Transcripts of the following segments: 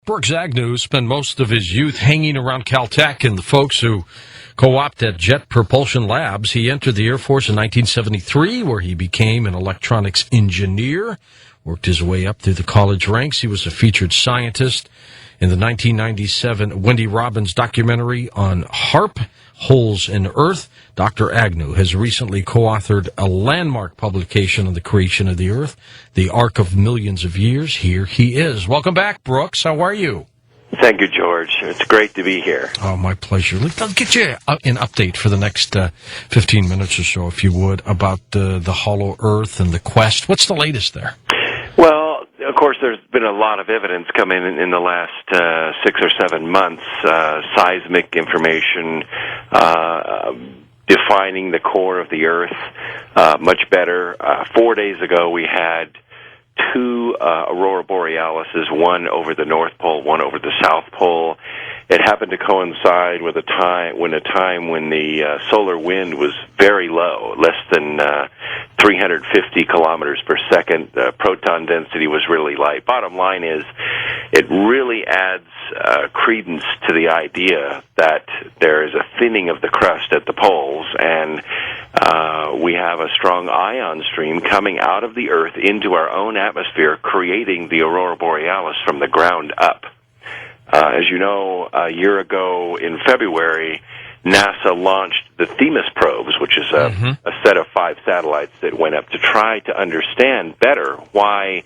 Brooks Agnew spent most of his youth hanging around Caltech and the folks who co-opt at Jet Propulsion Labs. He entered the Air Force in 1973, where he became an electronics engineer, worked his way up through the college ranks. He was a featured scientist in the 1997 Wendy Robbins documentary on HAARP, Holes in Earth. Dr. Agnew has recently co-authored a landmark publication on the creation of the Earth, The Arc of Millions of Years. Here he is. Welcome back, Brooks. How are you? Thank you, George. It's great to be here. Oh, my pleasure. I'll get you an update for the next 15 minutes or so, if you would, about the hollow Earth and the quest. What's the latest there? Well, of course, there's been a lot of evidence come in the last 6 or 7 months, seismic information defining the core of the Earth much better. 4 days ago, we had two aurora borealises, one over the North Pole, one over the South Pole. It happened to coincide with a time when the solar wind was very low, less than 350 kilometers per second. The proton density was really light. Bottom line is, it really adds credence to the idea that there is a thinning of the crust at the poles, and we have a strong ion stream coming out of the Earth into our own atmosphere, creating the aurora borealis from the ground up. As you know, a year ago in February, NASA launched the Themis probes, which is a set of 5 satellites that went up to try to understand better why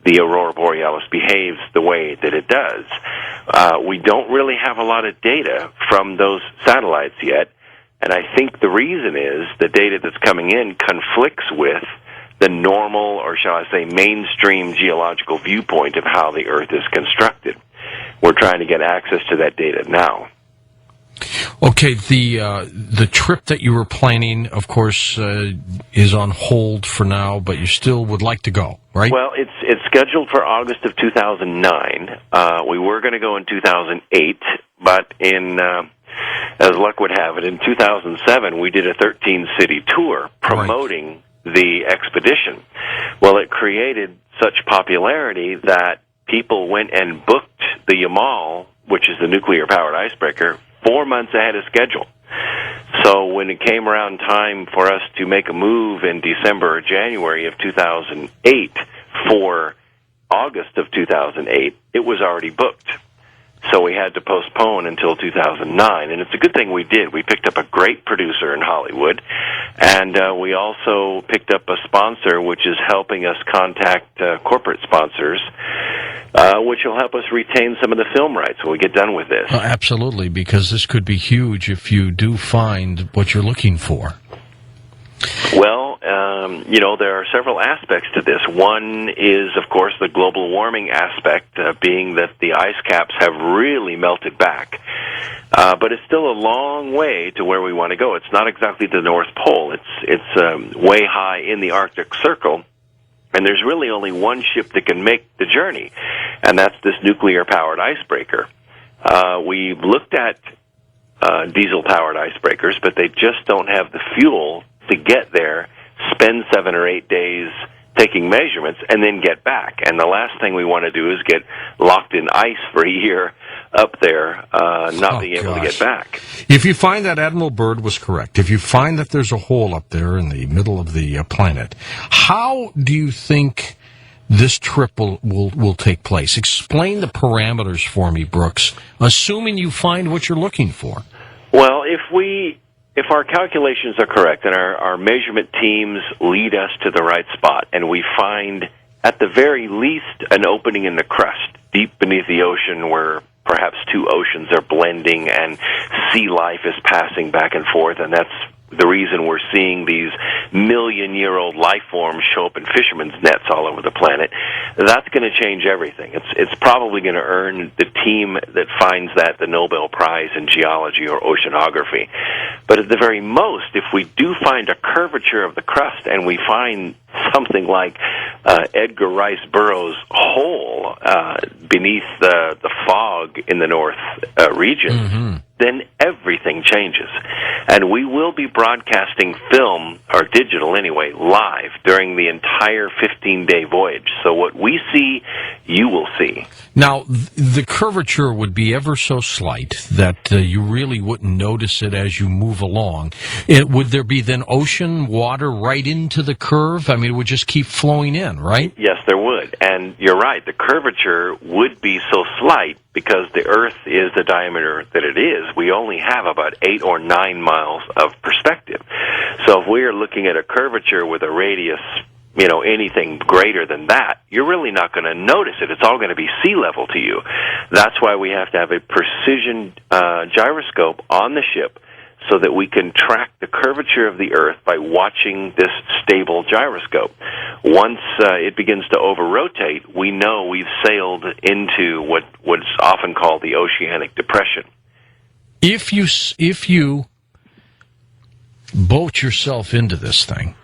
the aurora borealis behaves the way that it does. We don't really have a lot of data from those satellites yet, and I think the reason is the data that's coming in conflicts with the normal, or shall I say, mainstream geological viewpoint of how the Earth is constructed. We're trying to get access to that data now. Okay, the trip that you were planning, of course, is on hold for now, but you still would like to go, right? Well, it's scheduled for August of 2009. We were going to go in 2008, but as luck would have it, in 2007 we did a 13-city tour promoting the expedition. Well, it created such popularity that people went and booked the Yamal, which is the nuclear-powered icebreaker, 4 months ahead of schedule. So when it came around time for us to make a move in December or January of 2008 for August of 2008, it was already booked. So we had to postpone until 2009, and it's a good thing we did. We picked up a great producer in Hollywood, and we also picked up a sponsor which is helping us contact corporate sponsors, which will help us retain some of the film rights when we get done with this. Absolutely, because this could be huge if you do find what you're looking for. Well, there are several aspects to this. One is, of course, the global warming aspect, being that the ice caps have really melted back. But it's still a long way to where we want to go. It's not exactly the North Pole. It's way high in the Arctic Circle. And there's really only one ship that can make the journey, and that's this nuclear-powered icebreaker. We looked at diesel-powered icebreakers, but they just don't have the fuel to get there, spend 7 or 8 days taking measurements, and then get back. And the last thing we want to do is get locked in ice for a year up there, not being able to get back. If you find that Admiral Byrd was correct, if you find that there's a hole up there in the middle of the planet, how do you think this trip will take place? Explain the parameters for me, Brooks, assuming you find what you're looking for. Well, if our calculations are correct and our measurement teams lead us to the right spot, and we find, at the very least, an opening in the crust, deep beneath the ocean where perhaps two oceans are blending and sea life is passing back and forth, and that's the reason we're seeing these million-year-old life forms show up in fishermen's nets all over the planet. That's going to change everything. It's probably going to earn the team that finds that the Nobel Prize in geology or oceanography. But at the very most, if we do find a curvature of the crust and we find something like Edgar Rice Burroughs' hole beneath the fog in the north region, then everything changes. And we will be broadcasting film, or digital anyway, live during the entire 15-day voyage. So what we see, you will see. Now, the curvature would be ever so slight that you really wouldn't notice it as you move along. Would there be then ocean water right into the curve? I mean, it would just keep flowing in, right? Yes, there would. And you're right, the curvature would be so slight because the Earth is the diameter that it is. We only have about 8 or 9 miles of perspective. So if we are looking at a curvature with a radius, anything greater than that, you're really not going to notice it. It's all going to be sea level to you. That's why we have to have a precision gyroscope on the ship so that we can track the curvature of the Earth by watching this stable gyroscope. Once it begins to over-rotate, we know we've sailed into what's often called the oceanic depression. If you boat yourself into this thing,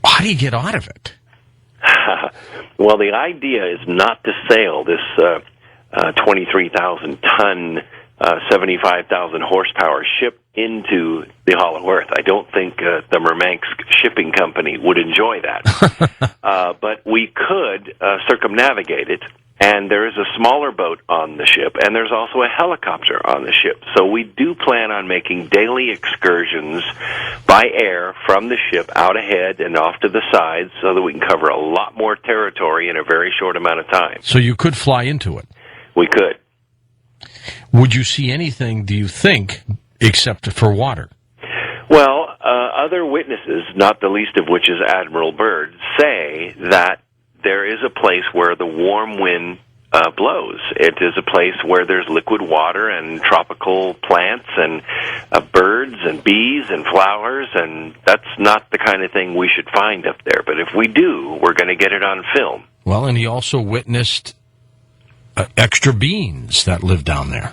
how do you get out of it? Well, the idea is not to sail this 23,000-ton, 75,000 horsepower ship into the Hollow Earth. I don't think the Murmansk Shipping Company would enjoy that. But we could circumnavigate it, and there is a smaller boat on the ship, and there's also a helicopter on the ship. So we do plan on making daily excursions by air from the ship out ahead and off to the sides so that we can cover a lot more territory in a very short amount of time. So you could fly into it? We could. Would you see anything, do you think, except for water? Well, other witnesses, not the least of which is Admiral Byrd, say that there is a place where the warm wind blows. It is a place where there's liquid water and tropical plants and birds and bees and flowers, and that's not the kind of thing we should find up there. But if we do, we're going to get it on film. Well, and he also witnessed extra beings that live down there.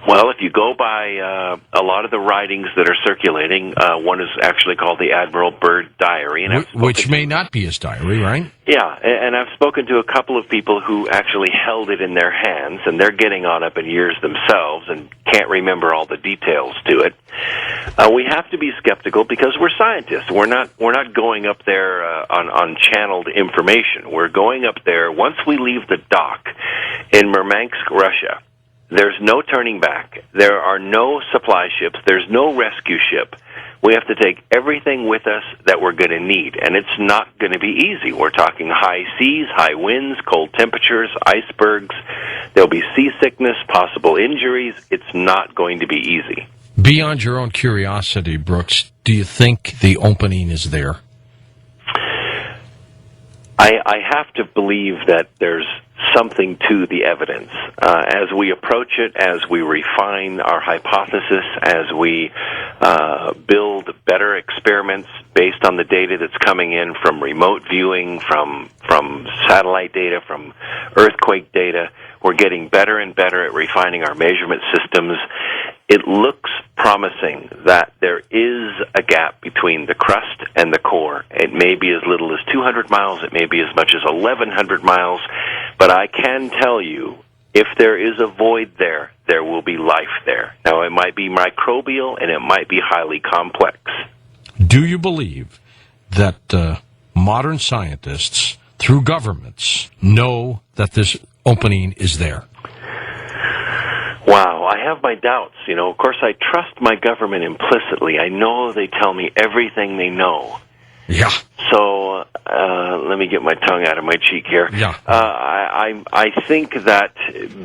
Well, if you go by a lot of the writings that are circulating, one is actually called the Admiral Byrd Diary. And which may not be his diary, right? Yeah, and I've spoken to a couple of people who actually held it in their hands, and they're getting on up in years themselves and can't remember all the details to it. We have to be skeptical because we're scientists. We're not going up there on channeled information. We're going up there once we leave the dock in Murmansk, Russia. There's no turning back. There are no supply ships. There's no rescue ship. We have to take everything with us that we're going to need, and it's not going to be easy. We're talking high seas, high winds, cold temperatures, icebergs. There'll be seasickness, possible injuries. It's not going to be easy. Beyond your own curiosity, Brooks, do you think the opening is there? I have to believe that there's something to the evidence. As we approach it, as we refine our hypothesis, as we build better experiments based on the data that's coming in from remote viewing, from satellite data, from earthquake data, we're getting better and better at refining our measurement systems. It looks promising that there is a gap between the crust and the core. It may be as little as 200 miles, it may be as much as 1,100 miles, but I can tell you, if there is a void there, there will be life there. Now, it might be microbial and it might be highly complex. Do you believe that modern scientists, through governments, know that this opening is there? Wow, I have my doubts. Of course, I trust my government implicitly. I know they tell me everything they know. Yeah. So let me get my tongue out of my cheek here. Yeah. I think that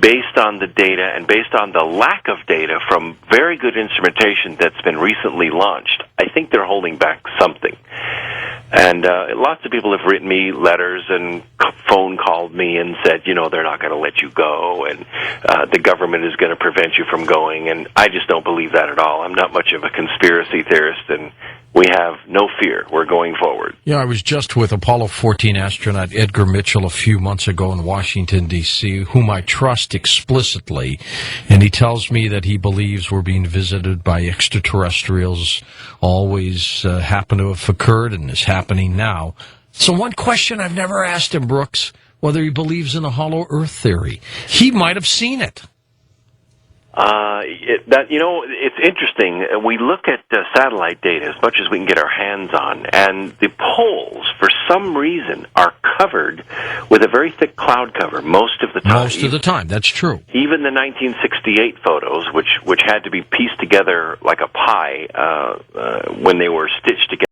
based on the data and based on the lack of data from very good instrumentation that's been recently launched, I think they're holding back something. And lots of people have written me letters and phone called me and said, they're not going to let you go, and the government is going to prevent you from going. And I just don't believe that at all. I'm not much of a conspiracy theorist, and we have no fear. We're going forward. Yeah, I was just with Apollo 14 astronaut Edgar Mitchell a few months ago in Washington, D.C., whom I trust explicitly, and he tells me that he believes we're being visited by extraterrestrials, always happen to have occurred and is happening now. So one question I've never asked him, Brooks, whether he believes in the hollow earth theory. He might have seen it. It's interesting. We look at satellite data as much as we can get our hands on, and the poles, for some reason, are covered with a very thick cloud cover most of the time. Most of the time, that's true. Even the 1968 photos, which had to be pieced together like a pie when they were stitched together.